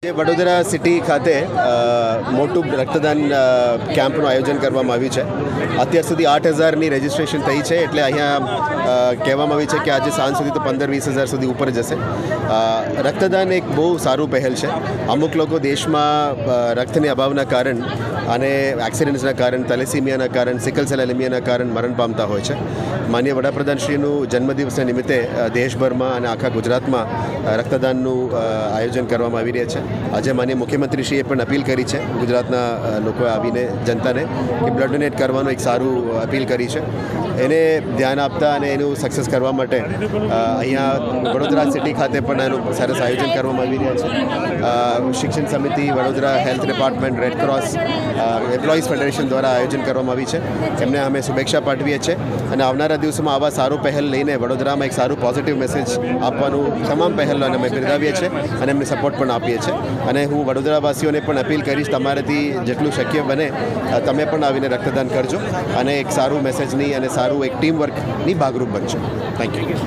Vadodara city ખાતે મોટું રક્તદાન કેમ્પનું આયોજન કરવામાં આવ્યું છે. અત્યાર સુધી 8,000ની રજિસ્ટ્રેશન થઈ છે, એટલે અહીંયા કહેવામાં આવ્યું છે કે આજે સાંજ સુધી તો 15-20 હજાર સુધી ઉપર જશે. રક્તદાન એક બહુ સારું પહેલ છે. અમુક લોકો દેશમાં રક્તની અભાવના કારણ અને એક્સિડન્ટ્સના કારણ, થેલેસીમિયાના કારણ, સિકલ સેલ એલિમિયાના કારણ મરણ પામતા હોય છે. માનનીય વડાપ્રધાનશ્રીનું જન્મદિવસના નિમિત્તે દેશભરમાં અને આખા ગુજરાતમાં રક્તદાનનું આયોજન કરવામાં આવી રહ્યા છે. આજે માનનીય મુખ્યમંત્રીશ્રીએ પણ અપીલ કરી છે ગુજરાતના લોકોએ આવીને જનતાને કે બ્લડ ડોનેટ કરવાનું એક સારું અપીલ કરી છે. એને ધ્યાન આપતા અને એનું સક્સેસ કરવા માટે અહીંયા વડોદરા સિટી ખાતે પણ એનું સરસ આયોજન કરવામાં આવી રહ્યા છે. શિક્ષણ સમિતિ, Vadodara health department, Red Cross, employees federation દ્વારા આયોજન કરવામાં આવી છે. એમને અમે શુભેચ્છા પાઠવીએ છીએ અને આવનારા દિવસોમાં આવા સારું પહેલ લઈને વડોદરામાં એક સારું પોઝિટિવ મેસેજ આપવાનું તમામ પહેલોને અમે બિરદાવીએ છીએ અને એમને સપોર્ટ પણ આપીએ છીએ. અને હું વડોદરાવાસીઓને પણ અપીલ કરીશ, તમારાથી જેટલું શક્ય બને તમે પણ આવીને રક્તદાન કરજો અને એક સારું મેસેજની અને સારું એક ટીમ વર્કની ભાગરૂપ બનજો. Thank you.